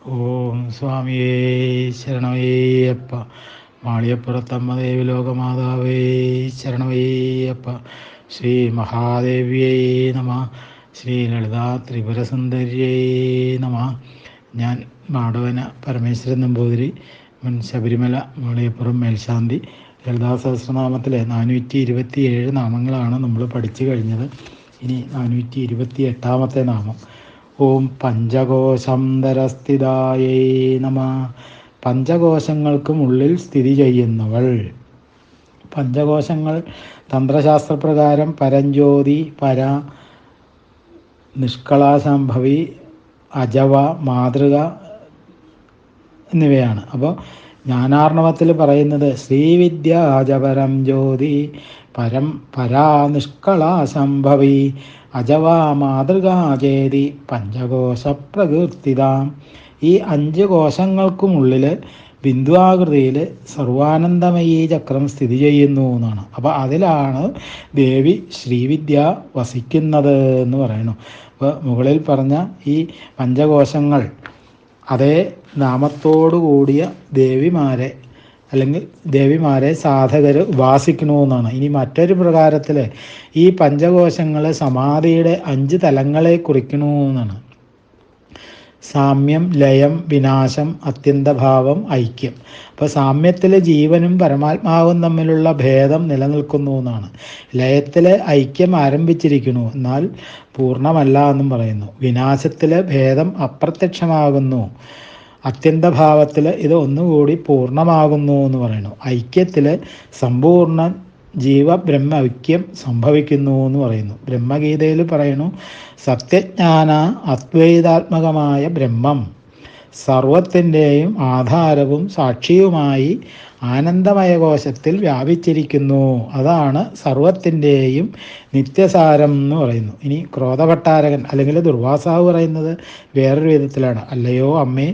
ഓം സ്വാമിയേ ശരണമയ്യപ്പ. മാളിയപ്പുറത്തമ്മ ദേവി ലോകമാതാവേ ശരണമയ്യപ്പ. ശ്രീ മഹാദേവ്യേ നമ. ശ്രീ ലളിതാ ത്രിപുരസുന്ദര്യേ നമ. ഞാൻ മാടവന പരമേശ്വരൻ നമ്പൂതിരി, മുൻ ശബരിമല മാളിയപ്പുറം മേൽശാന്തി. ലളിതാ സഹസ്രനാമത്തിലെ 427 നാമങ്ങളാണ് നമ്മൾ പഠിച്ചു കഴിഞ്ഞത്. ഇനി 428 നാമം. ഓം പഞ്ചകോശാന്തരസ്ഥിതായേ നമ. പഞ്ചകോശങ്ങൾക്കും ഉള്ളിൽ സ്ഥിതി ചെയ്യുന്നവൾ. പഞ്ചകോശങ്ങൾ തന്ത്രശാസ്ത്രപ്രകാരം പരഞ്ജ്യോതി, പര, നിഷ്കളാശാംഭവി, അജവ, മാതൃക എന്നിവയാണ്. അപ്പോൾ ജ്ഞാനാർണവത്തിൽ പറയുന്നത് ശ്രീവിദ്യ അജപരം ജ്യോതി പരം പരാ നിഷ്കളാശംഭവി അജവാ മാതൃകാചേതി പഞ്ചകോശ പ്രകീർത്തിതാം. ഈ 5 കോശങ്ങൾക്കുമുള്ളിൽ ബിന്ദുവാകൃതിയിൽ സർവാനന്ദമയീ ചക്രം സ്ഥിതി ചെയ്യുന്നു എന്നാണ്. അപ്പോൾ അതിലാണ് ദേവി ശ്രീവിദ്യ വസിക്കുന്നത് എന്ന് പറയുന്നു. അപ്പോൾ മുകളിൽ പറഞ്ഞ ഈ പഞ്ചകോശങ്ങൾ അതേ നാമത്തോടു കൂടിയ ദേവിമാരെ അല്ലെങ്കിൽ ദേവിമാരെ സാധകർ ഉപാസിക്കണമെന്നാണ്. ഇനി മറ്റൊരു പ്രകാരത്തിൽ ഈ പഞ്ചകോശങ്ങൾ സമാധിയുടെ 5 തലങ്ങളെ കുറിക്കണമെന്നാണ്. സാമ്യം, ലയം, വിനാശം, അത്യന്തഭാവം, ഐക്യം. അപ്പോൾ സാമ്യത്തിൽ ജീവനും പരമാത്മാവും തമ്മിലുള്ള ഭേദം നിലനിൽക്കുന്നു എന്നാണ്. ലയത്തിൽ ഐക്യം ആരംഭിച്ചിരിക്കുന്നു, എന്നാൽ പൂർണ്ണമല്ല എന്നും പറയുന്നു. വിനാശത്തിൽ ഭേദം അപ്രത്യക്ഷമാകുന്നു. അത്യന്തഭാവത്തിൽ ഇത് ഒന്നുകൂടി പൂർണ്ണമാകുന്നു എന്ന് പറയുന്നു. ഐക്യത്തിൽ സമ്പൂർണ്ണ ജീവബ്രഹ്മ ഐക്യം സംഭവിക്കുന്നു എന്ന് പറയുന്നു. ബ്രഹ്മഗീതയിൽ പറയുന്നു, സത്യജ്ഞാന അദ്വൈതാത്മകമായ ബ്രഹ്മം സർവത്തിൻ്റെയും ആധാരവും സാക്ഷിയുമായി ആനന്ദമയകോശത്തിൽ വ്യാപിച്ചിരിക്കുന്നു. അതാണ് സർവത്തിൻ്റെയും നിത്യസാരം എന്ന് പറയുന്നു. ഇനി ക്രോധഭട്ടാരകൻ അല്ലെങ്കിൽ ദുർവാസാവ് പറയുന്നത് വേറൊരു വിധത്തിലാണ്. അല്ലയോ അമ്മേ,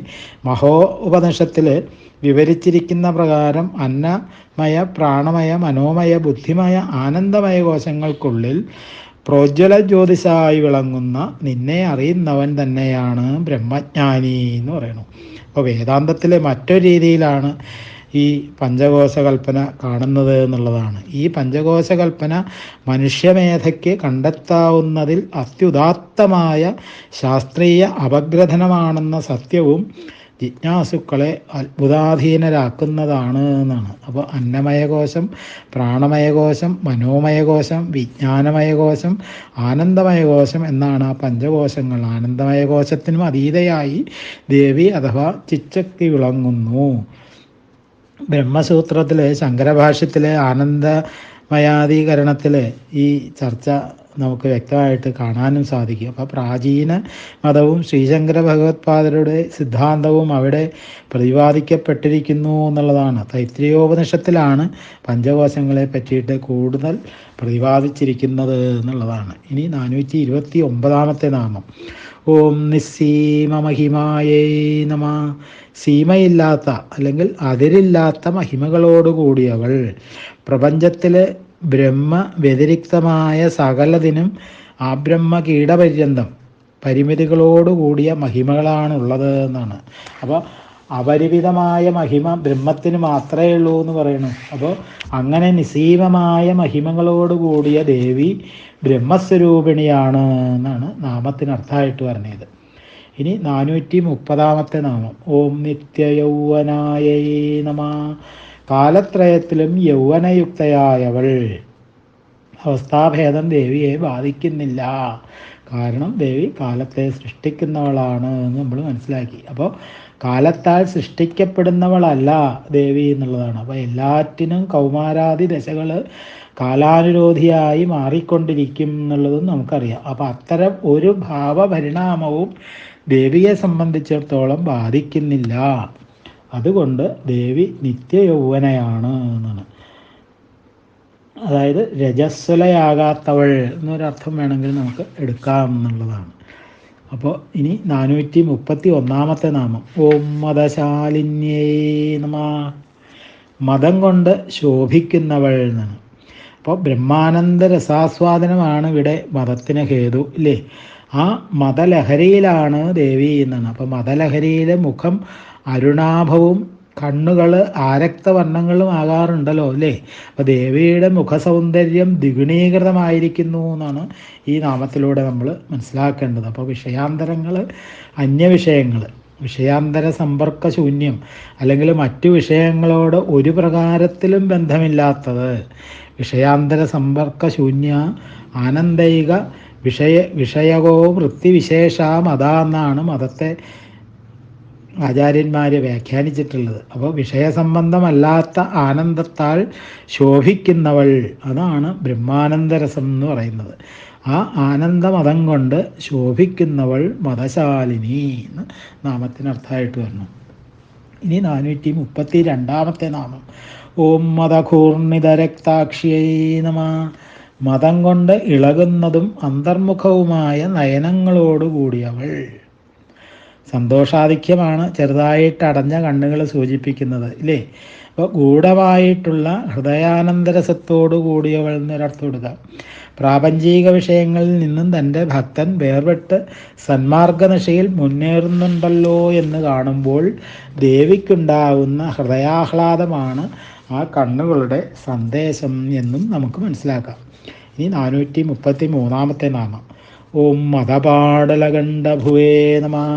മഹോ ഉപനിഷത്തിൽ വിവരിച്ചിരിക്കുന്ന പ്രകാരം അന്നമയ, പ്രാണമയ, മനോമയ, ബുദ്ധിമയ, ആനന്ദമയ കോശങ്ങൾക്കുള്ളിൽ പ്രോജ്വല ജ്യോതിഷായി വിളങ്ങുന്ന നിന്നെ അറിയുന്നവൻ തന്നെയാണ് ബ്രഹ്മജ്ഞാനി എന്ന് പറയുന്നു. അപ്പോൾ വേദാന്തത്തിൽ മറ്റൊരു രീതിയിലാണ് ഈ പഞ്ചകോശകൽപ്പന കാണുന്നത് എന്നുള്ളതാണ്. ഈ പഞ്ചകോശകൽപ്പന മനുഷ്യമേധയ്ക്ക് കണ്ടെത്താവുന്നതിൽ അത്യുദാത്തമായ ശാസ്ത്രീയ അപഗ്രഥനമാണെന്ന സത്യവും ജിജ്ഞാസുക്കളെ അത്ഭുതാധീനരാക്കുന്നതാണ് എന്നാണ്. അപ്പോൾ അന്നമയകോശം, പ്രാണമയകോശം, മനോമയകോശം, വിജ്ഞാനമയകോശം, ആനന്ദമയകോശം എന്നാണ് ആ പഞ്ചകോശങ്ങൾ. ആനന്ദമയകോശത്തിനും അതീതയായി ദേവി അഥവാ ചിച്ചക്തി വിളങ്ങുന്നു. ബ്രഹ്മസൂത്രത്തിൽ ശങ്കരഭാഷ്യത്തിലെ ആനന്ദമയാദീകരണത്തിൽ ഈ ചർച്ച നമുക്ക് വ്യക്തമായിട്ട് കാണാനും സാധിക്കും. അപ്പോൾ പ്രാചീന മതവും ശ്രീശങ്കര ഭഗവത്പാദരുടെ സിദ്ധാന്തവും അവിടെ പ്രതിപാദിക്കപ്പെട്ടിരിക്കുന്നു എന്നുള്ളതാണ്. തൈത്രിയോപനിഷത്തിലാണ് പഞ്ചകോശങ്ങളെ പറ്റിയിട്ട് കൂടുതൽ പ്രതിപാദിച്ചിരിക്കുന്നത് എന്നുള്ളതാണ്. ഇനി 429 നാമം. ഓം നിസ്സീമമഹിമായേ നമ. സീമയില്ലാത്ത അല്ലെങ്കിൽ അതിരില്ലാത്ത മഹിമകളോടുകൂടിയവൾ. പ്രപഞ്ചത്തിൽ ബ്രഹ്മ വ്യതിരിക്തമായ സകലതിനും ആബ്രഹ്മ കീടപര്യന്തം പരിമിതികളോടുകൂടിയ മഹിമകളാണുള്ളത് എന്നാണ്. അപ്പോൾ അപരിമിതമായ മഹിമ ബ്രഹ്മത്തിന് മാത്രമേ ഉള്ളൂ എന്ന് പറയുന്നു. അപ്പോൾ അങ്ങനെ നിസീമമായ മഹിമകളോടുകൂടിയ ദേവി ബ്രഹ്മസ്വരൂപിണിയാണ് എന്നാണ് നാമത്തിനർത്ഥമായിട്ട് പറഞ്ഞത്. ഇനി 430 നാമം. ഓം നിത്യയൗവനായേ നമ. കാലത്രയത്തിലും യൗവനയുക്തയായവൾ. അവസ്ഥാഭേദം ദേവിയെ ബാധിക്കുന്നില്ല. കാരണം ദേവി കാലത്തെ സൃഷ്ടിക്കുന്നവളാണ് എന്ന് നമ്മൾ മനസ്സിലാക്കി. അപ്പോൾ കാലത്താൽ സൃഷ്ടിക്കപ്പെടുന്നവളല്ല ദേവി എന്നുള്ളതാണ്. അപ്പോൾ എല്ലാറ്റിനും കൗമാരാദി ദശകൾ കാലാനുരോധിയായി മാറിക്കൊണ്ടിരിക്കും എന്നുള്ളതും നമുക്കറിയാം. അപ്പോൾ അത്തരം ഒരു ഭാവപരിണാമവും ദേവിയെ സംബന്ധിച്ചിടത്തോളം ബാധിക്കുന്നില്ല. അതുകൊണ്ട് ദേവി നിത്യയൗവനയാണ് എന്നാണ്. അതായത് രജസ്വലയാകാത്തവൾ എന്നൊരർത്ഥം വേണമെങ്കിൽ നമുക്ക് എടുക്കാം എന്നുള്ളതാണ്. അപ്പോൾ ഇനി 431 നാമം. ഓം മദശാലിന്യേ നമ. മതം കൊണ്ട് ശോഭിക്കുന്നവൾ എന്നാണ്. അപ്പോൾ ബ്രഹ്മാനന്ദ രസാസ്വാദനമാണ് ഇവിടെ മതത്തിന് ഹേതു, ഇല്ലേ? ആ മതലഹരിയിലാണ് ദേവി എന്നാണ്. അപ്പോൾ മതലഹരിയിലെ മുഖം അരുണാഭവും കണ്ണുകൾ ആരക്തവർണ്ണങ്ങളും ആകാറുണ്ടല്ലോ അല്ലേ. അപ്പോൾ ദേവിയുടെ മുഖസൗന്ദര്യം ദ്വിഗുണീകൃതമായിരിക്കുന്നു എന്നാണ് ഈ നാമത്തിലൂടെ നമ്മൾ മനസ്സിലാക്കേണ്ടത്. അപ്പോൾ വിഷയാന്തരങ്ങൾ, അന്യവിഷയങ്ങൾ, വിഷയാന്തര സമ്പർക്ക ശൂന്യം അല്ലെങ്കിൽ മറ്റു വിഷയങ്ങളോട് ഒരു പ്രകാരത്തിലും ബന്ധമില്ലാത്തത്, വിഷയാന്തര സമ്പർക്ക ശൂന്യ ആനന്ദൈക വിഷയകോ വൃത്തിവിശേഷാം എന്നാണ് മതത്തെ ആചാര്യന്മാർ വ്യാഖ്യാനിച്ചിട്ടുള്ളത്. അപ്പോൾ വിഷയസംബന്ധമല്ലാത്ത ആനന്ദത്താൽ ശോഭിക്കുന്നവൾ, അതാണ് ബ്രഹ്മാനന്ദരസം എന്ന് പറയുന്നത്. ആ ആനന്ദമതം കൊണ്ട് ശോഭിക്കുന്നവൾ മതശാലിനി എന്ന് നാമത്തിനർത്ഥമായിട്ട് വരണം. ഇനി 432 നാമം. ഓം മതഘൂർണിതരക്താക്ഷിയൈ നമഃ. മതം കൊണ്ട് ഇളകുന്നതും അന്തർമുഖവുമായ നയനങ്ങളോടുകൂടിയവൾ. സന്തോഷാധിക്യമാണ് ചെറുതായിട്ട് അടഞ്ഞ കണ്ണുകൾ സൂചിപ്പിക്കുന്നത് ഇല്ലേ. അപ്പോൾ ഗൂഢമായിട്ടുള്ള ഹൃദയാനന്ദരസത്തോടു കൂടിയവൾ എന്നൊരർത്ഥം കൊടുക്കാം. പ്രാപഞ്ചിക വിഷയങ്ങളിൽ നിന്നും തൻ്റെ ഭക്തൻ വേർപെട്ട് സന്മാർഗനിശയിൽ മുന്നേറുന്നുണ്ടല്ലോ എന്ന് കാണുമ്പോൾ ദേവിക്കുണ്ടാവുന്ന ഹൃദയാഹ്ലാദമാണ് ആ കണ്ണുകളുടെ സന്ദേശം എന്നും നമുക്ക് മനസ്സിലാക്കാം. ഇനി 433 നാമം. ഓം മതപാടലഗണ്ഡഭുവേ നമഃ.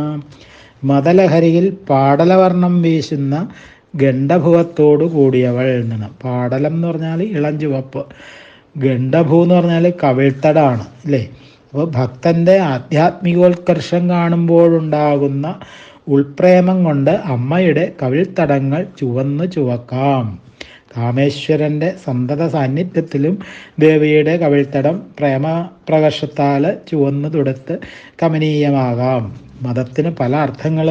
മതലഹരിയിൽ പാടലവർണ്ണം വീശുന്ന ഗണ്ഡഭുവത്തോടു കൂടിയവൾ എന്നാണ്. പാടലം എന്ന് പറഞ്ഞാൽ ഇളം ചുവപ്പ്, ഗണ്ഡഭൂ എന്ന് പറഞ്ഞാൽ കവിൾത്തടാണ് അല്ലേ. അപ്പോൾ ഭക്തൻ്റെ ആധ്യാത്മികോത്കർഷം കാണുമ്പോഴുണ്ടാകുന്ന ഉൾപ്രേമം കൊണ്ട് അമ്മയുടെ കവിൾത്തടങ്ങൾ ചുവക്കാം. കാമേശ്വരൻ്റെ സന്തത സാന്നിധ്യത്തിലും ദേവിയുടെ കവിൾത്തടം പ്രേമപ്രകർഷത്താൽ ചുവന്നു തുടുത്ത് കമനീയമാകാം. മതത്തിന് പല അർത്ഥങ്ങൾ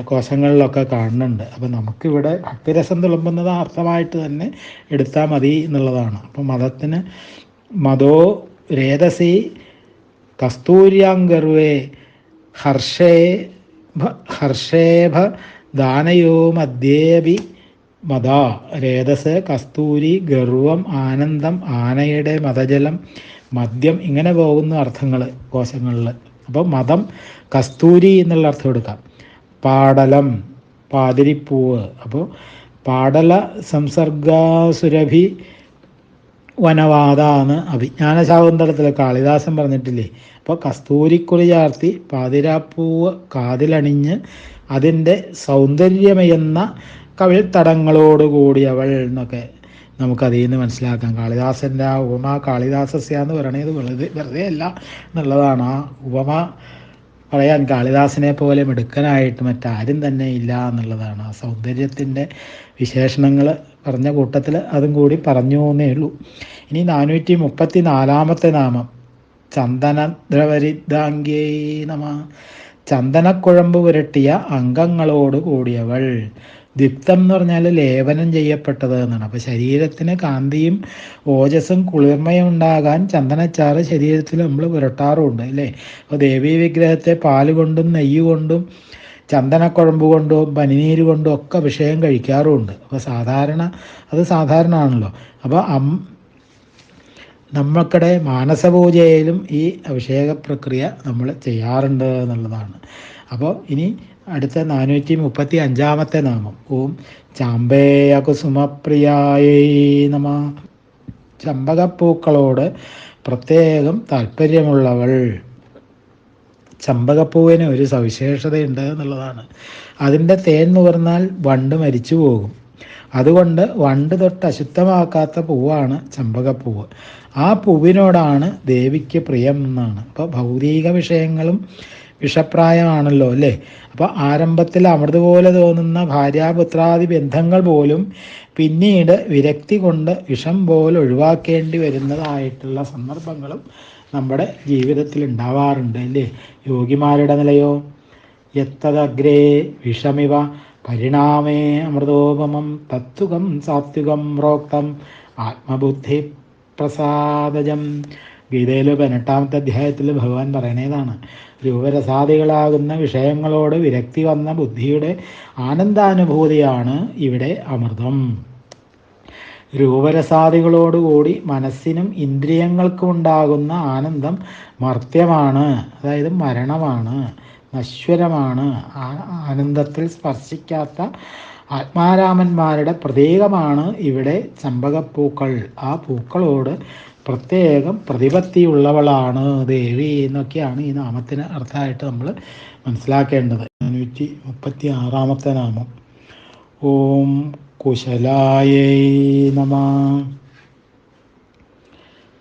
കോശങ്ങളിലൊക്കെ കാണുന്നുണ്ട്. അപ്പോൾ നമുക്കിവിടെ ഭക്തിരസം തുളുമ്പുന്നത് അർത്ഥമായിട്ട് തന്നെ എടുത്താൽ മതി എന്നുള്ളതാണ്. അപ്പോൾ മതത്തിന് മതോ രേതസി കസ്തൂര്യാംഗർവേ ഹർഷേഭ ദാനയോ മധ്യേബി മത. രേതസ്, കസ്തൂരി, ഗർവം, ആനന്ദം, ആനയുടെ മതജലം, മദ്യം, ഇങ്ങനെ പോകുന്ന അർത്ഥങ്ങൾ കോശങ്ങളിൽ. അപ്പോൾ മതം കസ്തൂരി എന്നുള്ള അർത്ഥം എടുക്കാം. പാടലം, പാതിരിപ്പൂവ്. അപ്പോൾ പാടല സംസർഗാസുരഭി വനവാദ എന്ന് അഭിജ്ഞാന ശാകുന്തളത്തിൽ കാളിദാസൻ പറഞ്ഞിട്ടില്ലേ. അപ്പോൾ കസ്തൂരിക്കുറി ചാർത്തി പാതിരാപ്പൂവ് കാതിലണിഞ്ഞ് അതിൻ്റെ സൗന്ദര്യമെന്ന കവിൾത്തടങ്ങളോടുകൂടിയവൾ എന്നൊക്കെ നമുക്കതിൽ നിന്ന് മനസ്സിലാക്കാം. കാളിദാസൻ്റെ ആ ഉപമ കാളിദാസസ്യ എന്ന് പറയണത് വെറുതെ അല്ല എന്നുള്ളതാണ്. ആ ഉപമ പറയാൻ കാളിദാസനെ പോലെ മിടുക്കനായിട്ട് മറ്റാരും തന്നെ ഇല്ല എന്നുള്ളതാണ്. ആ സൗന്ദര്യത്തിൻ്റെ വിശേഷണങ്ങൾ പറഞ്ഞ കൂട്ടത്തിൽ അതും കൂടി പറഞ്ഞു എന്നേ ഉള്ളൂ. ഇനി 434 നാമം. ചന്ദനദ്രവരിദ്ധാംഗ്യൈ നമഃ. ചന്ദനക്കുഴമ്പ് പുരട്ടിയ അംഗങ്ങളോട് കൂടിയവൾ. ദിപ്തം എന്ന് പറഞ്ഞാൽ ലേപനം ചെയ്യപ്പെട്ടത് എന്നാണ്. അപ്പോൾ ശരീരത്തിന് കാന്തിയും ഓജസ്സും കുളിർമയും ഉണ്ടാകാൻ ചന്ദനച്ചാറ് ശരീരത്തിൽ നമ്മൾ പുരട്ടാറുമുണ്ട് അല്ലേ. അപ്പോൾ ദേവീ വിഗ്രഹത്തെ പാല് കൊണ്ടും നെയ്യ് കൊണ്ടും ചന്ദനക്കുഴമ്പ് കൊണ്ടും പനിനീര് കൊണ്ടും ഒക്കെ അഭിഷേകം കഴിക്കാറുമുണ്ട്. അപ്പോൾ സാധാരണ ആണല്ലോ. അപ്പോൾ നമ്മൾക്കിടെ മാനസപൂജയിലും ഈ അഭിഷേക പ്രക്രിയ നമ്മൾ ചെയ്യാറുണ്ട് എന്നുള്ളതാണ്. അപ്പോൾ ഇനി അടുത്ത 435 നാമം. ഓം ചാമ്പേയ കുസുമപ്രിയായൈ നമഃ. ചമ്പകപ്പൂക്കളോട് പ്രത്യേകം താല്പര്യമുള്ളവൾ. ചമ്പകപ്പൂവിന് ഒരു സവിശേഷതയുണ്ട് എന്നുള്ളതാണ്. അതിൻ്റെ തേൻ നുകർന്നാൽ വണ്ട് മരിച്ചു പോകും. അതുകൊണ്ട് വണ്ട് തൊട്ട് അശുദ്ധമാക്കാത്ത പൂവാണ് ചമ്പകപ്പൂവ്. ആ പൂവിനോടാണ് ദേവിക്ക് പ്രിയം എന്നാണ്. അപ്പോൾ ഭൗതിക വിഷയങ്ങളും വിഷപ്രായമാണല്ലോ അല്ലേ. അപ്പോൾ ആരംഭത്തിൽ അമൃത് പോലെ തോന്നുന്ന ഭാര്യാപുത്രാദി ബന്ധങ്ങൾ പോലും പിന്നീട് വിരക്തി കൊണ്ട് വിഷം പോലെ ഒഴിവാക്കേണ്ടി വരുന്നതായിട്ടുള്ള സന്ദർഭങ്ങളും നമ്മുടെ ജീവിതത്തിൽ ഉണ്ടാവാറുണ്ട് അല്ലേ. യോഗിമാരുടെ നിലയോ യത്തദഗ്രേ വിഷമിവ പരിണാമേ അമൃതോപമം തത്വകം സാത്വികം പ്രോക്തം ആത്മബുദ്ധി പ്രസാദജം. ഗീതയിൽ 18 അധ്യായത്തിൽ ഭഗവാൻ പറയണതാണ്. രൂപരസാദികളാകുന്ന വിഷയങ്ങളോട് വിരക്തി വന്ന ബുദ്ധിയുടെ ആനന്ദാനുഭൂതിയാണ് ഇവിടെ അമൃതം. രൂപരസാദികളോടുകൂടി മനസ്സിനും ഇന്ദ്രിയങ്ങൾക്കും ഉണ്ടാകുന്ന ആനന്ദം മർത്യമാണ്, അതായത് മരണമാണ്, നശ്വരമാണ്. ആനന്ദത്തിൽ സ്പർശിക്കാത്ത ആത്മാരാമന്മാരുടെ പ്രതീകമാണ് ഇവിടെ ചമ്പകപ്പൂക്കൾ. ആ പൂക്കളോട് പ്രത്യേകം പ്രതിപത്തിയുള്ളവളാണ് ദേവി എന്നൊക്കെയാണ് ഈ നാമത്തിന് അർത്ഥമായിട്ട് നമ്മൾ മനസ്സിലാക്കേണ്ടത്. 536 നാമം. ഓം കുശലായേ നമഃ.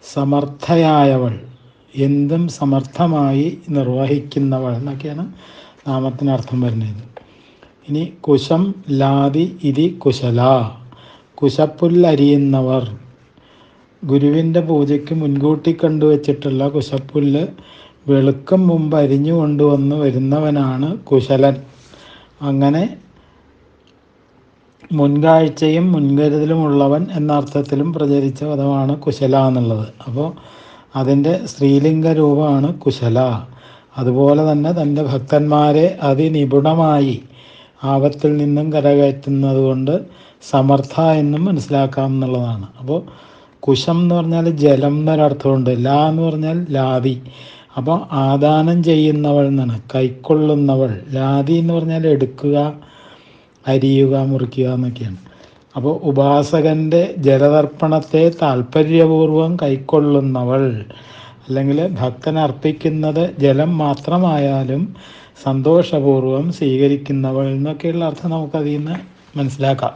സമർത്ഥയായവൾ, എന്തും സമർത്ഥമായി നിർവഹിക്കുന്നവൾ എന്നൊക്കെയാണ് നാമത്തിന് അർത്ഥം വരുന്നത്. ഇനി കുശം ലാതി ഇതി കുശല, കുശപ്പുല്ലരിയുന്നവർ. ഗുരുവിൻ്റെ പൂജയ്ക്ക് മുൻകൂട്ടി കണ്ടുവച്ചിട്ടുള്ള കുശപ്പുല്ല് വെളുക്കും മുമ്പ് അരിഞ്ഞു കൊണ്ടുവന്ന് വരുന്നവനാണ് കുശലൻ. അങ്ങനെ മുൻകാഴ്ചയും മുൻകരുതലുമുള്ളവൻ എന്ന അർത്ഥത്തിലും പ്രചരിച്ച പദമാണ് കുശല എന്നുള്ളത്. അപ്പോൾ അതിൻ്റെ സ്ത്രീലിംഗ രൂപമാണ് കുശല. അതുപോലെ തന്നെ തൻ്റെ ഭക്തന്മാരെ അതിനിപുണമായി ആപത്തിൽ നിന്നും കരകയറ്റുന്നത് കൊണ്ട് സമർത്ഥ എന്നും മനസ്സിലാക്കാം എന്നുള്ളതാണ്. അപ്പോൾ കുശം എന്ന് പറഞ്ഞാൽ ജലം എന്നൊരർത്ഥമുണ്ട്, ലാ എന്ന് പറഞ്ഞാൽ ലാതി. അപ്പോൾ ആദാനം ചെയ്യുന്നവൾ എന്നാണ്, കൈക്കൊള്ളുന്നവൾ. ലാതി എന്ന് പറഞ്ഞാൽ എടുക്കുക, അരിയുക, മുറിക്കുക എന്നൊക്കെയാണ്. അപ്പോൾ ഉപാസകൻ്റെ ജലതർപ്പണത്തെ താല്പര്യപൂർവം കൈക്കൊള്ളുന്നവൾ, അല്ലെങ്കിൽ ഭക്തൻ അർപ്പിക്കുന്നത് ജലം മാത്രമായാലും സന്തോഷപൂർവം സ്വീകരിക്കുന്നവൾ എന്നൊക്കെയുള്ള അർത്ഥം നമുക്കതിൽ നിന്ന് മനസ്സിലാക്കാം.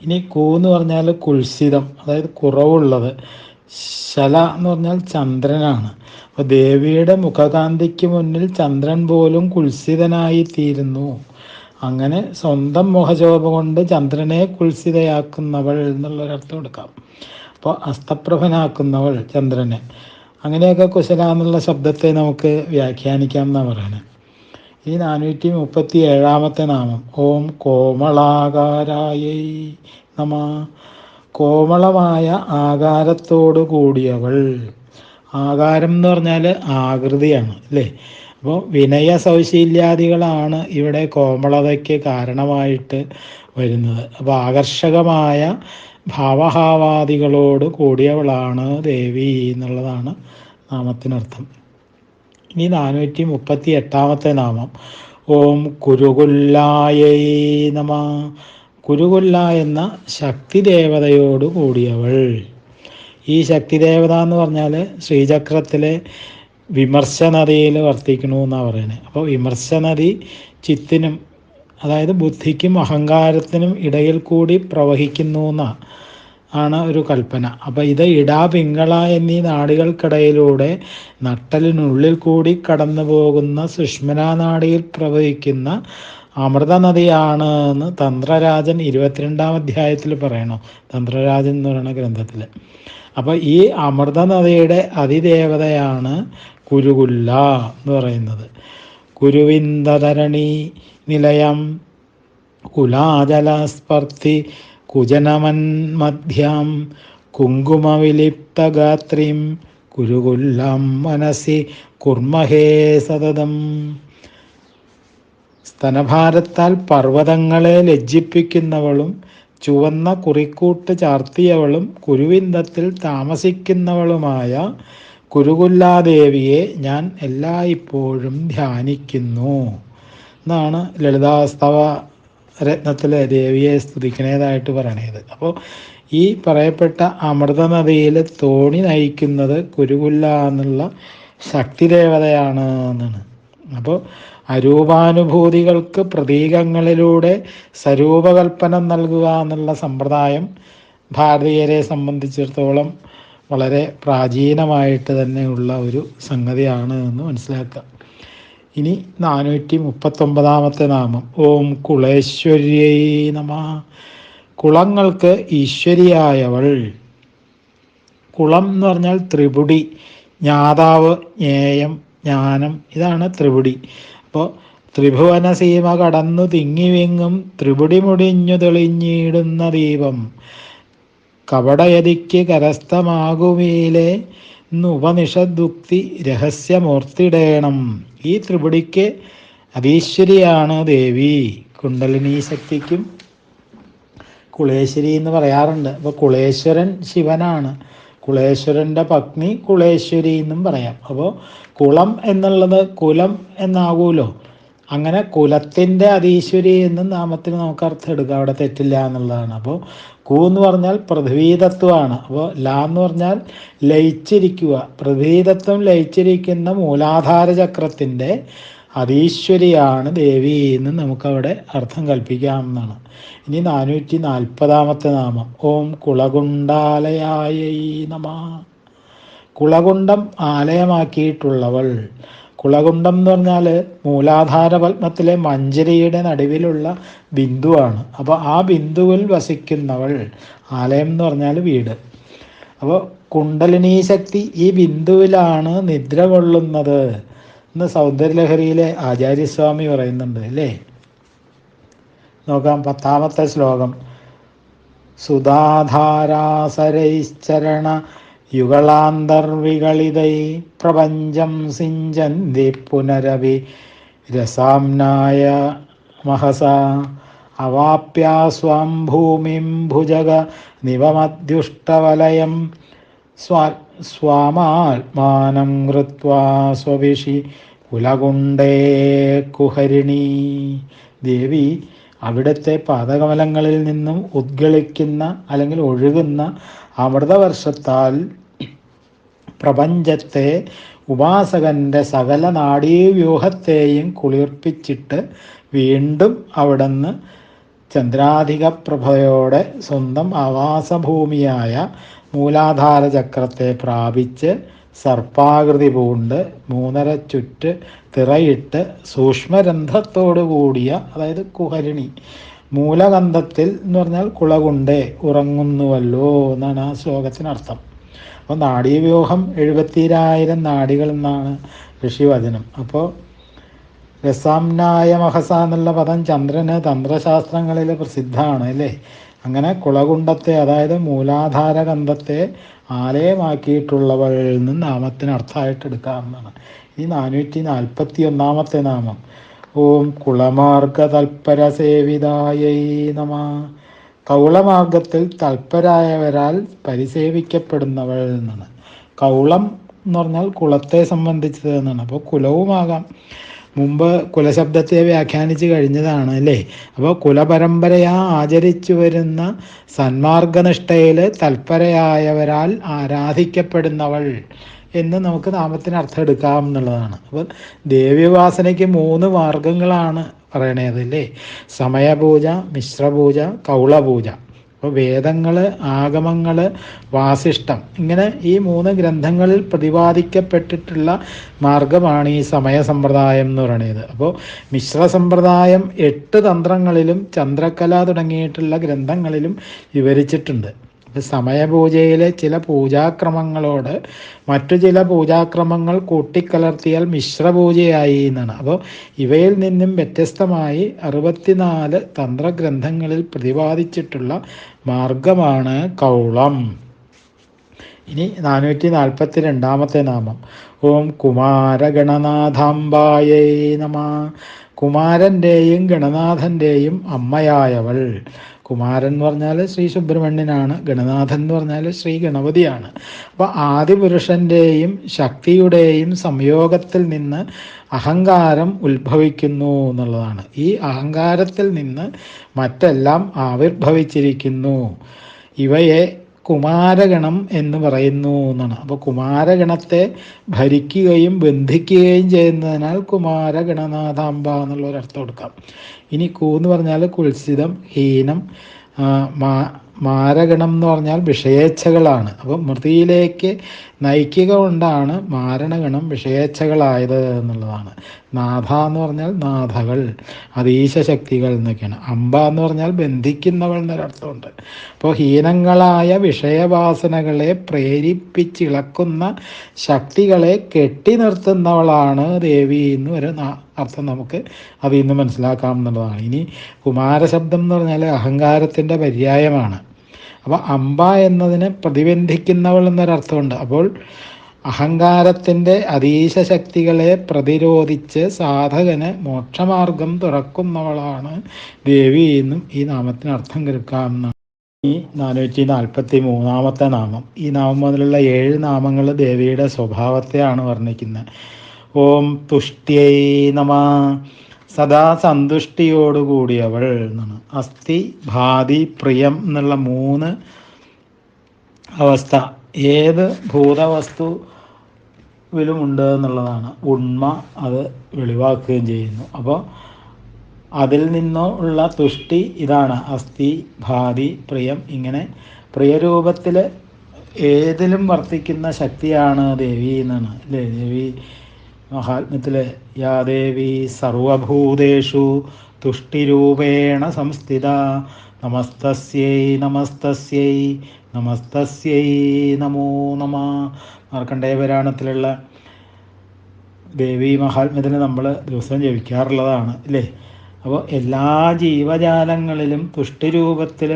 ഇനി കൂ എന്ന് പറഞ്ഞാൽ കുൽസിതം, അതായത് കുറവുള്ളത്. ശല എന്ന് പറഞ്ഞാൽ ചന്ദ്രനാണ്. അപ്പോൾ ദേവിയുടെ മുഖകാന്തിക്ക് മുന്നിൽ ചന്ദ്രൻ പോലും കുൽസിതനായി തീരുന്നു. അങ്ങനെ സ്വന്തം മുഖശോഭ കൊണ്ട് ചന്ദ്രനെ കുൽസിതയാക്കുന്നവൾ എന്നുള്ളൊരർത്ഥം എടുക്കാം. അപ്പോൾ അസ്തപ്രഭനാക്കുന്നവൾ ചന്ദ്രനെ. അങ്ങനെയൊക്കെ കുശല എന്നുള്ള ശബ്ദത്തെ നമുക്ക് വ്യാഖ്യാനിക്കാം എന്നാണ് പറയുന്നത്. ഈ 437 നാമം. ഓം കോമളാകാരായൈ നമഃ. കോമളമായ ആകാരത്തോടു കൂടിയവൾ. ആകാരം എന്ന് പറഞ്ഞാൽ ആകൃതിയാണ് അല്ലേ. അപ്പോൾ വിനയ സൗശീല്യാദികളാണ് ഇവിടെ കോമളതയ്ക്ക് കാരണമായിട്ട് വരുന്നത്. അപ്പോൾ ആകർഷകമായ ഭാവഹാവാദികളോട് കൂടിയവളാണ് ദേവി എന്നുള്ളതാണ് നാമത്തിനർത്ഥം. ഇനി 438 നാമം. ഓം കുരുകുല്ലായൈ നമഃ. കുരുകുല്ല എന്ന ശക്തിദേവതയോട് കൂടിയവൾ. ഈ ശക്തിദേവത എന്ന് പറഞ്ഞാൽ ശ്രീചക്രത്തിലെ വിമർശനദിയിൽ വർത്തിക്കണമെന്നാണ് പറയുന്നത്. അപ്പോൾ വിമർശനദി ചിത്തിനും, അതായത് ബുദ്ധിക്കും അഹങ്കാരത്തിനും ഇടയിൽ കൂടി പ്രവഹിക്കുന്നു ആണ് ഒരു കൽപ്പന. അപ്പോൾ ഇത് ഇടാ പിങ്കള എന്നീ നാഡികൾക്കിടയിലൂടെ നട്ടലിനുള്ളിൽ കൂടി കടന്നു പോകുന്ന സുഷ്മനാ നാഡിയിൽ പ്രവഹിക്കുന്ന അമൃതനദിയാണ് എന്ന് തന്ത്രരാജൻ 22-ാം അധ്യായത്തിൽ പറയണു. തന്ത്രരാജൻ എന്ന് പറയുന്ന ഗ്രന്ഥത്തിൽ. അപ്പോൾ ഈ അമൃതനദിയുടെ അതിദേവതയാണ് കുരുകുല്ല എന്ന് പറയുന്നത്. കുരുവിന്ദധരണി നിലയം കുലാജലസ്പർദ്ധി കുജനമന്മധ്യം കുങ്കുമവിലിപ്തഗാത്രീം കുരുകുല്ലം മനസി കുർമഹേ സതതം. സ്തനഭാരത്താൽ പർവ്വതങ്ങളെ ലജ്ജിപ്പിക്കുന്നവളും ചുവന്ന കുറിക്കൂട്ട് ചാർത്തിയവളും കുരുവിന്ദത്തിൽ താമസിക്കുന്നവളുമായ കുരുകുല്ലാദേവിയെ ഞാൻ എല്ലായ്പ്പോഴും ധ്യാനിക്കുന്നു എന്നാണ് ലളിതാസ്തവ രത്നത്തിലെ ദേവിയെ സ്തുതിക്കണേതായിട്ട് പറയണത്. അപ്പോൾ ഈ പറയപ്പെട്ട അമൃതനദിയിൽ തോണി നയിക്കുന്നത് കുരുകുല്ല എന്നുള്ള ശക്തിദേവതയാണ് എന്നാണ്. അപ്പോൾ അരൂപാനുഭൂതികൾക്ക് പ്രതീകങ്ങളിലൂടെ സ്വരൂപകൽപ്പന നൽകുക എന്നുള്ള സമ്പ്രദായം ഭാരതീയരെ സംബന്ധിച്ചിടത്തോളം വളരെ പ്രാചീനമായിട്ട് തന്നെയുള്ള ഒരു സംഗതിയാണ് എന്ന് മനസ്സിലാക്കുക. ഇനി 439 നാമം. ഓം കുളേശ്വര്യൈ നമഃ. കുളങ്ങൾക്ക് ഈശ്വരിയായവൾ. കുളം എന്ന് പറഞ്ഞാൽ ത്രിപുടി, ജ്ഞാതാവ്, ജ്ഞേയം, ജ്ഞാനം, ഇതാണ് ത്രിപുടി. അപ്പോൾ ത്രിഭുവന സീമ കടന്നു തിങ്ങിവിങ്ങും ത്രിപുടി മുടിഞ്ഞു തെളിഞ്ഞിടുന്ന ദീപം കപടയതിക്ക് കരസ്ഥമാകുമീലെ ഉപനിഷദുക്തി രഹസ്യമോർത്തിടേണം. ഈ ത്രിപുടിക്ക് അതീശ്വരിയാണ് ദേവി. കുണ്ടലിനീ ശക്തിക്കും കുളേശ്വരി എന്ന് പറയാറുണ്ട്. അപ്പോൾ കുളേശ്വരൻ ശിവനാണ്, കുളേശ്വരൻ്റെ പത്നി കുളേശ്വരി എന്നും പറയാം. അപ്പോൾ കുളം എന്നുള്ളത് കുലം എന്നാകൂലോ, അങ്ങനെ കുലത്തിൻ്റെ അതീശ്വരി എന്നും നാമത്തിന് നമുക്ക് അർത്ഥം എടുക്കാം, അവിടെ തെറ്റില്ല എന്നുള്ളതാണ്. അപ്പോൾ കു എന്ന് പറഞ്ഞാൽ പൃഥ്വീതത്വമാണ്. അപ്പോൾ ല എന്ന് പറഞ്ഞാൽ ലയിച്ചിരിക്കുക, പൃഥ്വീതത്വം ലയിച്ചിരിക്കുന്ന മൂലാധാര ചക്രത്തിൻ്റെ അതീശ്വരിയാണ് ദേവി എന്ന് നമുക്കവിടെ അർത്ഥം കൽപ്പിക്കാവുന്നതാണ്. ഇനി 440 നാമം. ഓം കുളകുണ്ടാലയായൈ നമഃ. കുളകുണ്ടം ആലയമാക്കിയിട്ടുള്ളവൾ. കുളകുണ്ടം എന്ന് പറഞ്ഞാൽ മൂലാധാര പത്മത്തിലെ മഞ്ജരിയുടെ നടുവിലുള്ള ബിന്ദുവാണ്. അപ്പോൾ ആ ബിന്ദുവിൽ വസിക്കുന്നവൾ. ആലയം എന്ന് പറഞ്ഞാൽ വീട്. അപ്പോൾ കുണ്ടലിനീ ശക്തി ഈ ബിന്ദുവിലാണ് നിദ്ര കൊള്ളുന്നത് എന്ന് സൗന്ദര്യലഹരിയിലെ ആചാര്യസ്വാമി പറയുന്നുണ്ട് അല്ലേ. നോക്കാം 10ാമത്തെ ശ്ലോകം. സുധാധാരാസരൈശ്ചരണ യുഗളാന്തർവികളിതൈ പ്രപഞ്ചം സിഞ്ചന്തി പുനരവി രസാംനായ മഹസ അവാപ്യാസ്വാം ഭൂമിം ഭുജഗ നിവമദ്യുഷ്ടവലയം സ്വാമാത്മാനം കൃത്വാ സ്വവിഷി കുലകുണ്ടേ കുഹരിണി. ദേവി അവിടുത്തെ പാദകമലങ്ങളിൽ നിന്നും ഉദ്ഗളിക്കുന്ന അല്ലെങ്കിൽ ഒഴുകുന്ന അമൃതവർഷത്താൽ പ്രപഞ്ചത്തെ ഉപാസകന്റെ സകല നാഡീവ്യൂഹത്തെയും കുളിർപ്പിച്ചിട്ട് വീണ്ടും അവിടുന്ന് ചന്ദ്രാധിക പ്രഭയോടെ സ്വന്തം ആവാസഭൂമിയായ മൂലാധാര ചക്രത്തെ പ്രാപിച്ച് സർപ്പാകൃതി പൂണ്ട് 3.5 ചുറ്റ് തിറയിട്ട് സൂക്ഷ്മരന്ധ്രത്തോടു കൂടിയ, അതായത് കുഹരിണി, മൂലകന്ധത്തിൽ എന്ന് പറഞ്ഞാൽ കുളകുണ്ടേ ഉറങ്ങുന്നുവല്ലോ എന്നാണ് ആ ശ്ലോകത്തിനർത്ഥം. അപ്പോൾ നാഡീവ്യൂഹം 72,000 നാഡികൾ എന്നാണ് ഋഷിവചനം. അപ്പോൾ രസാംനായ മഹസ എന്നുള്ള പദം ചന്ദ്രന് തന്ത്രശാസ്ത്രങ്ങളിൽ പ്രസിദ്ധമാണ് അല്ലേ. അങ്ങനെ കുളകുണ്ടത്തെ, അതായത് മൂലാധാര ഗന്ധത്തെ ആലയമാക്കിയിട്ടുള്ളവൾ എന്ന് നാമത്തിന് അർത്ഥമായിട്ട് എടുക്കാവുന്നതാണ്. ഈ 441 നാമം. ഓം കുളമാർഗ തൽപര സേവിതായൈ നമഃ. കൗളമാർഗത്തിൽ തൽപരായവരാൽ പരിസേവിക്കപ്പെടുന്നവൾ എന്നാണ്. കൗളം എന്ന് പറഞ്ഞാൽ കുളത്തെ സംബന്ധിച്ചത് എന്നാണ്. അപ്പോൾ കുലവുമാകാം. മുമ്പ് കുലശബ്ദത്തെ വ്യാഖ്യാനിച്ച് കഴിഞ്ഞതാണ് അല്ലേ. അപ്പോൾ കുലപരമ്പരയാ ആചരിച്ചു വരുന്ന സന്മാർഗനിഷ്ഠയിൽ തൽപരയായവരാൽ ആരാധിക്കപ്പെടുന്നവൾ എന്ന് നമുക്ക് നാമത്തിന് അർത്ഥം എടുക്കാം എന്നുള്ളതാണ്. അപ്പോൾ ദേവ്യവാസനയ്ക്ക് 3 മാർഗങ്ങളാണ് പറയണത് അല്ലേ. സമയപൂജ, മിശ്രപൂജ, കൗളപൂജ. അപ്പോൾ വേദങ്ങൾ, ആഗമങ്ങൾ, വാസിഷ്ടം, ഇങ്ങനെ ഈ 3 ഗ്രന്ഥങ്ങളിൽ പ്രതിപാദിക്കപ്പെട്ടിട്ടുള്ള മാർഗമാണ് ഈ സമയ സമ്പ്രദായം എന്ന് പറയുന്നത്. അപ്പോൾ മിശ്ര സമ്പ്രദായം 8 തന്ത്രങ്ങളിലും ചന്ദ്രകല തുടങ്ങിയിട്ടുള്ള ഗ്രന്ഥങ്ങളിലും വിവരിച്ചിട്ടുണ്ട്. സമയപൂജയിലെ ചില പൂജാക്രമങ്ങളോട് മറ്റു ചില പൂജാക്രമങ്ങൾ കൂട്ടിക്കലർത്തിയാൽ മിശ്രപൂജയായി എന്നാണ്. അപ്പോൾ ഇവയിൽ നിന്നും വ്യത്യസ്തമായി 64 തന്ത്രഗ്രന്ഥങ്ങളിൽ പ്രതിപാദിച്ചിട്ടുള്ള മാർഗമാണ് കൗളം. ഇനി 442 നാമം. ഓം കുമാരഗണനാഥാംബായൈ നമഃ. കുമാരൻ്റെയും ഗണനാഥൻ്റെയും അമ്മയായവൾ. കുമാരൻ എന്ന് പറഞ്ഞാൽ ശ്രീ സുബ്രഹ്മണ്യനാണ്, ഗണനാഥൻ എന്ന് പറഞ്ഞാൽ ശ്രീ ഗണപതിയാണ്. അപ്പോൾ ആദിപുരുഷൻ്റെയും ശക്തിയുടെയും സംയോഗത്തിൽ നിന്ന് അഹങ്കാരം ഉത്ഭവിക്കുന്നു എന്നുള്ളതാണ്. ഈ അഹങ്കാരത്തിൽ നിന്ന് മറ്റെല്ലാം ആവിർഭവിച്ചിരിക്കുന്നു. ഇവയെ കുമാരഗണം എന്ന് പറയുന്നു എന്നാണ്. അപ്പോൾ കുമാരഗണത്തെ ഭരിക്കുകയും ബന്ധിക്കുകയും ചെയ്യുന്നതിനാൽ കുമാരഗണനാഥാംബ എന്നുള്ളൊരർത്ഥം കൊടുക്കാം. ഇനി കു എന്ന് പറഞ്ഞാൽ കുൽസിതം, ഹീനം. മാരഗണം എന്ന് പറഞ്ഞാൽ വിഷയേച്ഛകളാണ്. അപ്പോൾ മൃതിയിലേക്ക് നയിക്കുക കൊണ്ടാണ് മാരണഗണം വിഷയേച്ഛകളായത് എന്നുള്ളതാണ്. നാഥ എന്ന് പറഞ്ഞാൽ നാഥകൾ, അതീശശക്തികൾ എന്നൊക്കെയാണ്. അംബ എന്ന് പറഞ്ഞാൽ ബന്ധിക്കുന്നവൾ എന്നൊരർത്ഥമുണ്ട്. അപ്പോൾ ഹീനങ്ങളായ വിഷയവാസനകളെ പ്രേരിപ്പിച്ചിളക്കുന്ന ശക്തികളെ കെട്ടി നിർത്തുന്നവളാണ് ദേവി എന്ന് ഒരു അർത്ഥം നമുക്ക് അതിൽ നിന്ന് മനസ്സിലാക്കാം എന്നുള്ളതാണ്. ഇനി കുമാരശബ്ദം എന്ന് പറഞ്ഞാൽ അഹങ്കാരത്തിൻ്റെ പര്യായമാണ്. അപ്പോൾ അംബ എന്നതിനെ പ്രതിബന്ധിക്കുന്നവൾ എന്നൊരർത്ഥമുണ്ട്. അപ്പോൾ അഹങ്കാരത്തിൻ്റെ അതീശശക്തികളെ പ്രതിരോധിച്ച് സാധകന് മോക്ഷമാർഗം തുറക്കുന്നവളാണ് ദേവി എന്നും ഈ നാമത്തിന് അർത്ഥം കേൾക്കാവുന്നതാണ്. ഈ 443 നാമം. ഈ നാമം മുതലുള്ള 7 നാമങ്ങൾ ദേവിയുടെ സ്വഭാവത്തെയാണ് വർണ്ണിക്കുന്നത്. ഓം തുഷ്ട്യൈ നമ. സദാ സന്തുഷ്ടിയോടുകൂടിയവൾ എന്നാണ്. അസ്ഥി, ഭാതി, പ്രിയം എന്നുള്ള 3 അവസ്ഥ ഏത് ഭൂതവസ്തുവിലുമുണ്ട് എന്നുള്ളതാണ് ഉണ്മ അത് വെളിവാക്കുകയും ചെയ്യുന്നു. അപ്പോൾ അതിൽ നിന്നുള്ള തുഷ്ടി ഇതാണ്. അസ്ഥി, ഭാതി, പ്രിയം. ഇങ്ങനെ പ്രിയരൂപത്തിൽ ഏതിലും വർത്തിക്കുന്ന ശക്തിയാണ് ദേവി എന്നാണ് അല്ലേ. ദേവി മഹാത്മ്യത്തിൽ യാ ദേവി സർവഭൂതേഷു തുഷ്ടിരൂപേണ സംസ്ഥിത നമസ്തസ്യൈ നമസ്തസ്യൈ നമസ്തസ്യൈ നമോ നമ. മാർക്കണ്ഡേയ പുരാണത്തിലുള്ള ദേവി മഹാത്മ്യത്തിന് നമ്മൾ ദിവസം ജപിക്കാറുള്ളതാണ് അല്ലേ. അപ്പോൾ എല്ലാ ജീവജാലങ്ങളിലും തുഷ്ടിരൂപത്തിൽ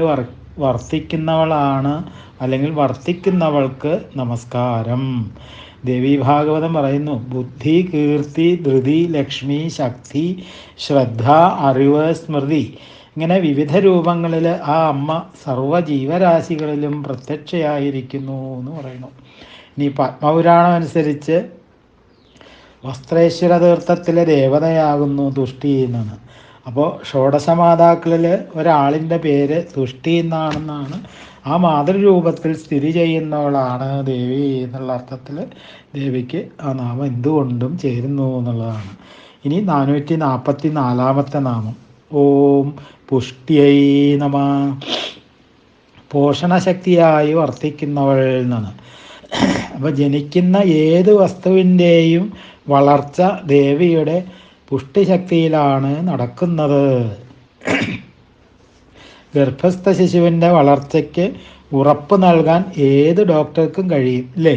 വർത്തിക്കുന്നവളാണ് അല്ലെങ്കിൽ വർത്തിക്കുന്നവൾക്ക് നമസ്കാരം. ദേവി ഭാഗവതം പറയുന്നു, ബുദ്ധി, കീർത്തി, ധൃതി, ലക്ഷ്മി, ശക്തി, ശ്രദ്ധ, അറിവ്, സ്മൃതി, ഇങ്ങനെ വിവിധ രൂപങ്ങളിൽ ആ അമ്മ സർവ്വജീവരാശികളിലും പ്രത്യക്ഷയായിരിക്കുന്നു എന്ന് പറയുന്നു. ഇനി പത്മപുരാണം അനുസരിച്ച് വസ്ത്രേശ്വര തീർത്ഥത്തിലെ ദേവതയാകുന്നു തുഷ്ടി എന്നാണ്. അപ്പോൾ ഷോഡശമാതാക്കളിൽ ഒരാളിൻ്റെ പേര് തുഷ്ടി എന്നാണെന്നാണ്. ആ മാതൃരൂപത്തിൽ സ്ഥിതി ചെയ്യുന്നവളാണ് ദേവി എന്നുള്ള അർത്ഥത്തിൽ ദേവിക്ക് ആ നാമം എന്തുകൊണ്ടും ചേരുന്നു എന്നുള്ളതാണ്. ഇനി 444 നാമം. ഓം പുഷ്ട്യൈ നമ. പോഷണശക്തിയായി വർത്തിക്കുന്നവൾ എന്നാണ്. അപ്പോൾ ജനിക്കുന്ന ഏത് വസ്തുവിൻ്റെയും വളർച്ച ദേവിയുടെ പുഷ്ടിശക്തിയിലാണ് നടക്കുന്നത്. ഗർഭസ്ഥ ശിശുവിൻ്റെ വളർച്ചയ്ക്ക് ഉറപ്പ് നൽകാൻ ഏത് ഡോക്ടർക്കും കഴിയും അല്ലേ.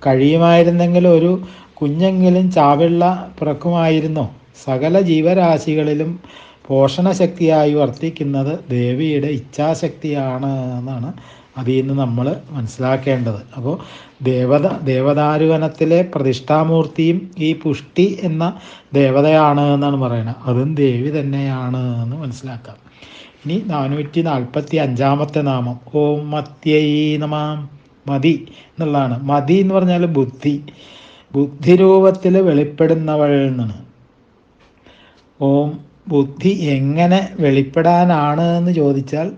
കഴിയുമായിരുന്നെങ്കിൽ ഒരു കുഞ്ഞെങ്കിലും ചാവിള്ള പിറക്കുമായിരുന്നോ. സകല ജീവരാശികളിലും പോഷണശക്തിയായി വർത്തിക്കുന്നത് ദേവിയുടെ ഇച്ഛാശക്തിയാണ് എന്നാണ് അതിൽ നിന്ന് നമ്മൾ മനസ്സിലാക്കേണ്ടത്. അപ്പോൾ ദേവദാരുവനത്തിലെ പ്രതിഷ്ഠാമൂർത്തിയും ഈ പുഷ്ടി എന്ന ദേവതയാണ് എന്നാണ് പറയുന്നത്. അതും ദേവി തന്നെയാണ് എന്ന് മനസ്സിലാക്കാം. ഇനി 445 നാമം. ഓം മത്യൈ നമ. മതി എന്നുള്ളതാണ്. മതി എന്ന് പറഞ്ഞാൽ ബുദ്ധിരൂപത്തിൽ വെളിപ്പെടുന്നവൾ എന്നാണ്. ഓം ബുദ്ധി എങ്ങനെ വെളിപ്പെടാനാണ് എന്ന് ചോദിച്ചാൽ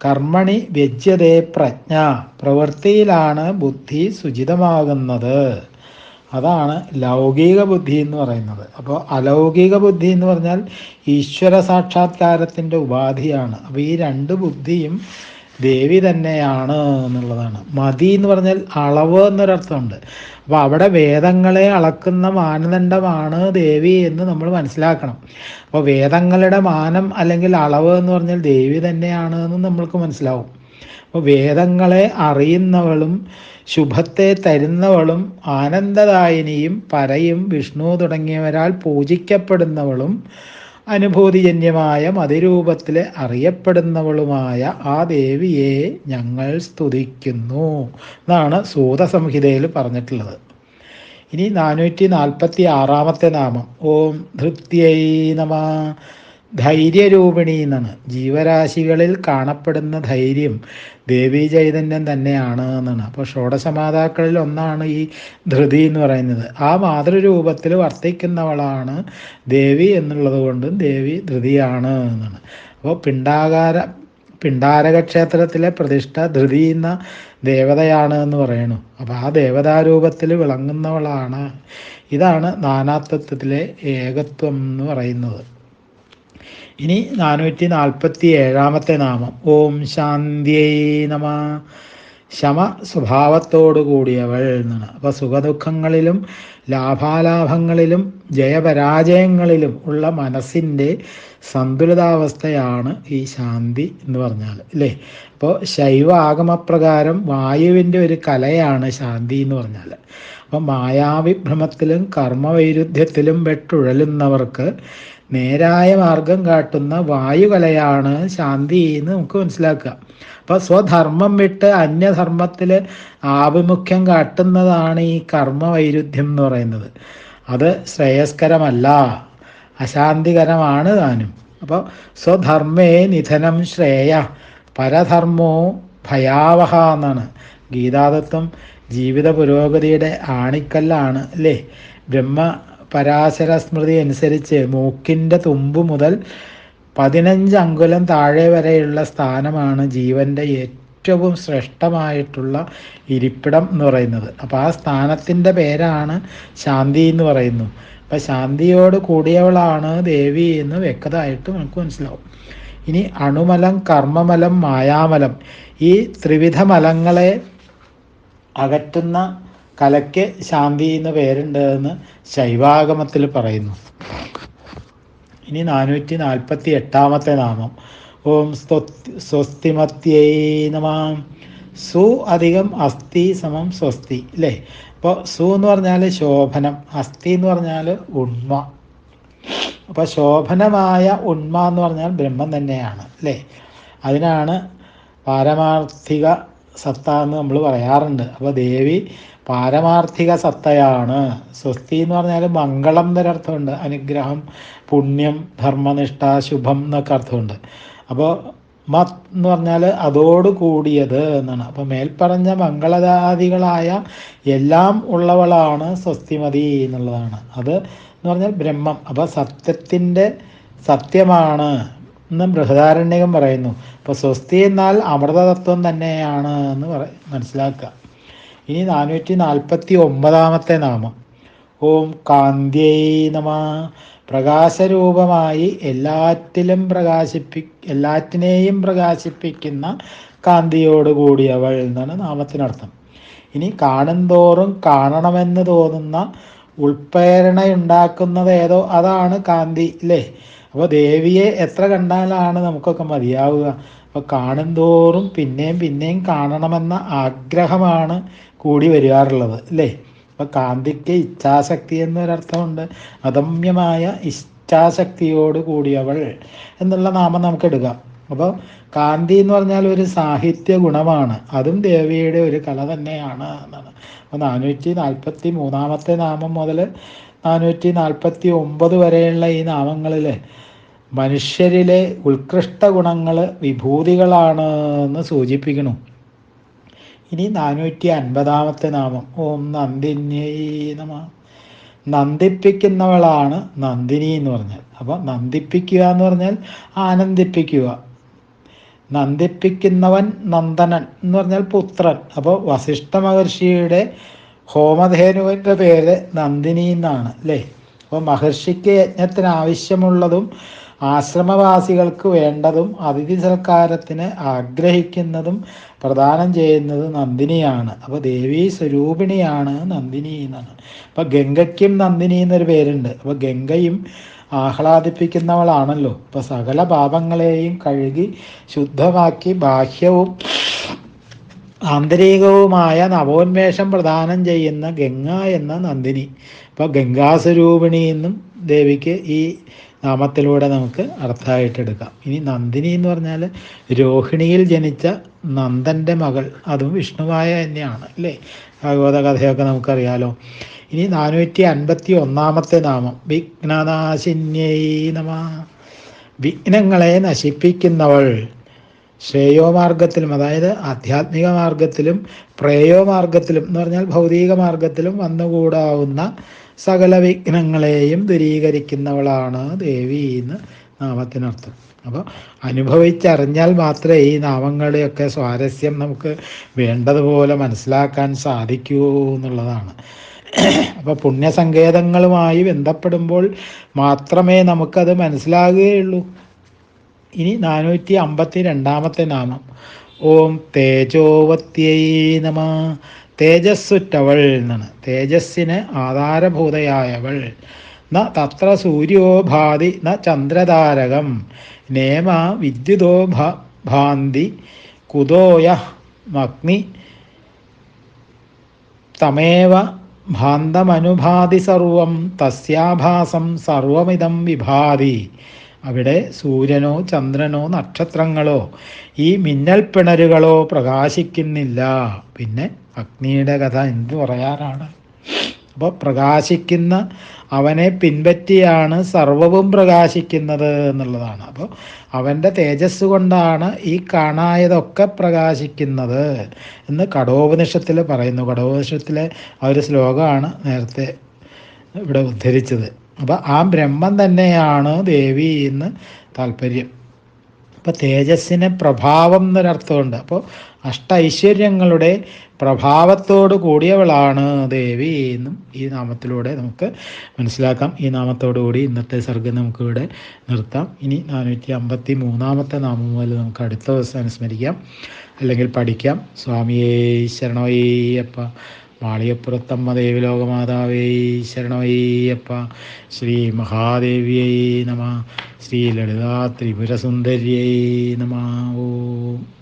കർമ്മണി വ്യജ്യതേ പ്രജ്ഞ. പ്രവൃത്തിയിലാണ് ബുദ്ധി സുചിതമാകുന്നത്. അതാണ് ലൗകിക ബുദ്ധി എന്ന് പറയുന്നത്. അപ്പോൾ അലൗകിക ബുദ്ധി എന്ന് പറഞ്ഞാൽ ഈശ്വര സാക്ഷാത്കാരത്തിൻ്റെ ഉപാധിയാണ്. അപ്പോൾ ഈ 2 ബുദ്ധിയും ദേവി തന്നെയാണ് എന്നുള്ളതാണ്. മതി എന്ന് പറഞ്ഞാൽ അളവ് എന്നൊരർത്ഥമുണ്ട്. അപ്പോൾ അവിടെ വേദങ്ങളെ അളക്കുന്ന മാനദണ്ഡമാണ് ദേവി എന്ന് നമ്മൾ മനസ്സിലാക്കണം. അപ്പോൾ വേദങ്ങളുടെ മാനം അല്ലെങ്കിൽ അളവ് എന്ന് പറഞ്ഞാൽ ദേവി തന്നെയാണ് എന്ന് നമ്മൾക്ക് മനസ്സിലാവും. അപ്പോൾ വേദങ്ങളെ അറിയുന്നവളും ശുഭത്തെ തരുന്നവളും ആനന്ദദായിനിയും പരയും വിഷ്ണു തുടങ്ങിയവരാൽ പൂജിക്കപ്പെടുന്നവളും അനുഭൂതിജന്യമായ മതിരൂപത്തിൽ അറിയപ്പെടുന്നവളുമായ ആ ദേവിയെ ഞങ്ങൾ സ്തുതിക്കുന്നു എന്നാണ് സൂതസംഹിതയിൽ പറഞ്ഞിട്ടുള്ളത്. ഇനി 446 നാമം. ഓം ധൃത്യൈ നമ. ധൈര്യരൂപിണി എന്നാണ്. ജീവരാശികളിൽ കാണപ്പെടുന്ന ധൈര്യം ദേവീ ചൈതന്യം തന്നെയാണ് എന്നാണ്. അപ്പോൾ ഷോഡശമാതാക്കളിൽ ഒന്നാണ് ഈ ധൃതി എന്ന് പറയുന്നത്. ആ മാതൃരൂപത്തിൽ വർത്തിക്കുന്നവളാണ് ദേവി എന്നുള്ളത് കൊണ്ടും ദേവി ധൃതിയാണ് എന്നാണ്. അപ്പോൾ പിണ്ടാരക ക്ഷേത്രത്തിലെ പ്രതിഷ്ഠ ധൃതി എന്ന ദേവതയാണ് എന്ന് പറയുന്നു. അപ്പോൾ ആ ദേവതാരൂപത്തിൽ വിളങ്ങുന്നവളാണ്. ഇതാണ് നാനാത്വത്തിലെ ഏകത്വം എന്ന് പറയുന്നത്. ഇനി 447 നാമം. ഓം ശാന്തിയൈ നമ. ശമ സ്വഭാവത്തോടു കൂടിയവൾ എന്നാണ്. അപ്പോൾ സുഖദുഃഖങ്ങളിലും ലാഭാലാഭങ്ങളിലും ജയപരാജയങ്ങളിലും ഉള്ള മനസ്സിൻ്റെ സന്തുലിതാവസ്ഥയാണ് ഈ ശാന്തി എന്ന് പറഞ്ഞാൽ അല്ലേ. അപ്പോൾ ശൈവ ആഗമപ്രകാരം വായുവിൻ്റെ ഒരു കലയാണ് ശാന്തി എന്ന് പറഞ്ഞാൽ. അപ്പം മായാവിഭ്രമത്തിലും കർമ്മവൈരുദ്ധ്യത്തിലും പെട്ടുഴലുന്നവർക്ക് നേരായ മാർഗം കാട്ടുന്ന വായുകലയാണ് ശാന്തി എന്ന് നമുക്ക് മനസ്സിലാക്കുക. അപ്പോൾ സ്വധർമ്മം വിട്ട് അന്യധർമ്മത്തിൽ ആഭിമുഖ്യം കാട്ടുന്നതാണ് ഈ കർമ്മവൈരുദ്ധ്യം എന്ന് പറയുന്നത്. അത് ശ്രേയസ്കരമല്ല, അശാന്തികരമാണ് താനും. അപ്പോൾ സ്വധർമ്മേ നിധനം ശ്രേയ. പരധർമ്മോ ഭയാവഹ എന്നാണ്. ഗീതാതത്വം ജീവിത പുരോഗതിയുടെ ആണിക്കല്ലാണ് അല്ലേ. ബ്രഹ്മപരാശര സ്മൃതി അനുസരിച്ച് മൂക്കിൻ്റെ തുമ്പ് മുതൽ 15 അങ്കുലം താഴെ വരെയുള്ള സ്ഥാനമാണ് ജീവൻ്റെ ഏറ്റവും ശ്രേഷ്ഠമായിട്ടുള്ള ഇരിപ്പിടം എന്ന് പറയുന്നത്. അപ്പോൾ ആ സ്ഥാനത്തിൻ്റെ പേരാണ് ശാന്തി എന്ന് പറയുന്നു. അപ്പം ശാന്തിയോട് കൂടിയവളാണ് ദേവി എന്ന് വ്യക്തമായിട്ട് നമുക്ക് മനസ്സിലാവും. ഇനി അണുമലം, കർമ്മമലം, മായാമലം, ഈ ത്രിവിധ മലങ്ങളെ അകറ്റുന്ന കലയ്ക്ക് ശാന്തി എന്ന് പേരുണ്ട് എന്ന് ശൈവാഗമത്തിൽ പറയുന്നു. ഇനി 448 നാമം. ഓം സ്വസ്തിമത്യൈ നമഃ. സു അധികം അസ്ഥി സമം സ്വസ്തി അല്ലേ. അപ്പോൾ സു എന്ന് പറഞ്ഞാൽ ശോഭനം, അസ്ഥി എന്ന് പറഞ്ഞാൽ ഉണ്മ. അപ്പോൾ ശോഭനമായ ഉണ്മ എന്ന് പറഞ്ഞാൽ ബ്രഹ്മം തന്നെയാണ് അല്ലേ. അതിനാണ് പാരമാർത്ഥിക സത്ത എന്ന് നമ്മൾ പറയാറുണ്ട്. അപ്പോൾ ദേവി പാരമാർത്ഥിക സത്തയാണ്. സ്വസ്തി എന്ന് പറഞ്ഞാൽ മംഗളം എന്നൊരർത്ഥമുണ്ട്, അനുഗ്രഹം, പുണ്യം, ധർമ്മനിഷ്ഠ, ശുഭം എന്നൊക്കെ അർത്ഥമുണ്ട്. അപ്പോൾ മത് എന്ന് പറഞ്ഞാൽ അതോട് കൂടിയത് എന്നാണ്. അപ്പോൾ മേൽപ്പറഞ്ഞ മംഗളദാദികളായ എല്ലാം ഉള്ളവളാണ് സ്വസ്തിമതി എന്നുള്ളതാണ്. അത് എന്ന് പറഞ്ഞാൽ ബ്രഹ്മം. അപ്പോൾ സത്യത്തിൻ്റെ സത്യമാണ് എന്ന് ബൃഹദാരണ്യകം പറയുന്നു. അപ്പോൾ സ്വസ്തി എന്നാൽ അമൃതതത്വം തന്നെയാണ് എന്ന് മനസ്സിലാക്കുക. ഇനി 449 നാമം. ഓം കാന്ത്യൈ നമഃ. പ്രകാശരൂപമായി എല്ലാറ്റിനെയും പ്രകാശിപ്പിക്കുന്ന കാന്തിയോട് കൂടിയവൾ എന്നാണ് നാമത്തിനർത്ഥം. ഇനി കാണുന്തോറും കാണണമെന്ന് തോന്നുന്ന ഉൾപ്രേരണയുണ്ടാക്കുന്നത് ഏതോ അതാണ് കാന്തി അല്ലേ. അപ്പോൾ ദേവിയെ എത്ര കണ്ടാലാണ് നമുക്കൊക്കെ മതിയാവുക. അപ്പോൾ കാണുന്തോറും പിന്നെയും പിന്നെയും കാണണമെന്ന ആഗ്രഹമാണ് കൂടി വരാറുള്ളത് അല്ലേ. അപ്പോൾ കാന്തിക്ക് ഇച്ഛാശക്തി എന്നൊരർത്ഥമുണ്ട്. അദമ്യമായ ഇച്ഛാശക്തിയോട് കൂടിയവൾ എന്നുള്ള നാമം നമുക്ക് എടുക്കാം. അപ്പോൾ കാന്തി എന്ന് പറഞ്ഞാൽ ഒരു സാഹിത്യ ഗുണമാണ്, അതും ദേവിയുടെ ഒരു കല തന്നെയാണ് എന്നാണ്. അപ്പോൾ 443 നാമം മുതൽ 449 വരെയുള്ള ഈ നാമങ്ങളിൽ മനുഷ്യരിലെ ഉത്കൃഷ്ട ഗുണങ്ങൾ വിഭൂതികളാണ് എന്ന് സൂചിപ്പിക്കുന്നു. ഇനി 450 നാമം. ഓം നന്ദിന്യൈ നമഃ. നന്ദിപ്പിക്കുന്നവളാണ് നന്ദിനി എന്ന് പറഞ്ഞാൽ. അപ്പോൾ നന്ദിപ്പിക്കുക എന്ന് പറഞ്ഞാൽ ആനന്ദിപ്പിക്കുക. നന്ദിപ്പിക്കുന്നവൻ നന്ദനൻ എന്ന് പറഞ്ഞാൽ പുത്രൻ. അപ്പോൾ വസിഷ്ഠ മഹർഷിയുടെ ഹോമധേനുവിൻ്റെ പേര് നന്ദിനി എന്നാണ് അല്ലേ. അപ്പോൾ മഹർഷിക്ക് യജ്ഞത്തിന് ആവശ്യമുള്ളതും ആശ്രമവാസികൾക്ക് വേണ്ടതും അതിഥി സൽക്കാരത്തിന് ആഗ്രഹിക്കുന്നതും പ്രദാനം ചെയ്യുന്നത് നന്ദിനിയാണ്. അപ്പോൾ ദേവീ സ്വരൂപിണിയാണ് നന്ദിനി എന്നാണ്. അപ്പോൾ ഗംഗയ്ക്കും നന്ദിനി എന്നൊരു പേരുണ്ട്. അപ്പോൾ ഗംഗയും ആഹ്ലാദിപ്പിക്കുന്നവളാണല്ലോ. അപ്പോൾ സകല പാപങ്ങളെയും കഴുകി ശുദ്ധമാക്കി ബാഹ്യവും ആന്തരികവുമായ നവോന്മേഷം പ്രദാനം ചെയ്യുന്ന ഗംഗ എന്ന നന്ദിനി. അപ്പോൾ ഗംഗാസ്വരൂപിണി എന്നും ദേവിക്ക് ഈ നാമത്തിലൂടെ നമുക്ക് അർത്ഥമായിട്ടെടുക്കാം. ഇനി നന്ദിനി എന്ന് പറഞ്ഞാൽ രോഹിണിയിൽ ജനിച്ച നന്ദൻ്റെ മകൾ, അതും വിഷ്ണുവായ തന്നെയാണ് അല്ലേ. ഭാഗവത കഥയൊക്കെ നമുക്കറിയാലോ. ഇനി 451 നാമം. വിഘ്നനാശിന്യൈ നമഃ. വിഘ്നങ്ങളെ നശിപ്പിക്കുന്നവൾ. ശ്രേയോമാർഗത്തിലും അതായത് ആധ്യാത്മിക മാർഗത്തിലും പ്രേയോമാർഗത്തിലും എന്ന് പറഞ്ഞാൽ ഭൗതിക മാർഗത്തിലും വന്നുകൂടാവുന്ന സകല വിഘ്നങ്ങളെയും ദൂരീകരിക്കുന്നവളാണ് ദേവി എന്ന് നാമത്തിനർത്ഥം. അപ്പോൾ അനുഭവിച്ചറിഞ്ഞാൽ മാത്രമേ ഈ നാമങ്ങളുടെയൊക്കെ സ്വാരസ്യം നമുക്ക് വേണ്ടതുപോലെ മനസ്സിലാക്കാൻ സാധിക്കൂ എന്നുള്ളതാണ്. അപ്പോൾ പുണ്യസങ്കേതങ്ങളുമായി ബന്ധപ്പെടുമ്പോൾ മാത്രമേ നമുക്കത് മനസ്സിലാകുകയുള്ളൂ. ഇനി 452 നാമം. ഓം തേജോവത്യൈ നമഃ. തേജസ്സുറ്റവൾ എന്നാണ്. തേജസ്സിന് ആധാരഭൂതയായവൾ. ന തത്ര സൂര്യോ ഭാതി ന ചന്ദ്രതാരകം നേമ വിദ്യുതോ ഭാന്തി കുതോയ അഗ്നി തമേവ ഭാന്തമനുഭാതി സർവം തസ്യാഭാസം സർവമിതം വിഭാതി. അവിടെ സൂര്യനോ ചന്ദ്രനോ നക്ഷത്രങ്ങളോ ഈ മിന്നൽ പിണരുകളോ പ്രകാശിക്കുന്നില്ല. പിന്നെ അഗ്നിയുടെ കഥ എന്തു പറയാനാണ്. അപ്പോൾ പ്രകാശിക്കുന്ന അവനെ പിൻപറ്റിയാണ് സർവവും പ്രകാശിക്കുന്നത് എന്നുള്ളതാണ്. അപ്പോൾ അവൻ്റെ തേജസ് കൊണ്ടാണ് ഈ കാണായതൊക്കെ പ്രകാശിക്കുന്നത് എന്ന് കഠോപനിഷത്തിൽ പറയുന്നു. കഠോപനിഷത്തിലെ ആ ഒരു ശ്ലോകമാണ് നേരത്തെ ഇവിടെ ഉദ്ധരിച്ചത്. അപ്പോൾ ആ ബ്രഹ്മം തന്നെയാണ് ദേവി എന്ന് താല്പര്യം. അപ്പോൾ തേജസ്സിന് പ്രഭാവം എന്നൊരർത്ഥമുണ്ട്. അപ്പോൾ ഐശ്വര്യങ്ങളുടെ പ്രഭാവത്തോട് കൂടിയവളാണ് ദേവി എന്നും ഈ നാമത്തിലൂടെ നമുക്ക് മനസ്സിലാക്കാം. ഈ നാമത്തോടുകൂടി ഇന്നത്തെ സർഗ്ഗം നമുക്കിവിടെ നിർത്താം. ഇനി 453 നാമം മുതൽ നമുക്ക് അടുത്ത ദിവസം അനുസ്മരിക്കാം, അല്ലെങ്കിൽ പഠിക്കാം. സ്വാമിയേ ശരണമയ്യപ്പ. മാളികപ്പുറത്തമ്മ ദേവി ലോകമാതാവേ ശരണമയ്യപ്പ. ശ്രീ മഹാദേവിയേ നമ. ശ്രീ ലളിതാ ത്രിപുരസുന്ദര്യൈ നമ. ഓം.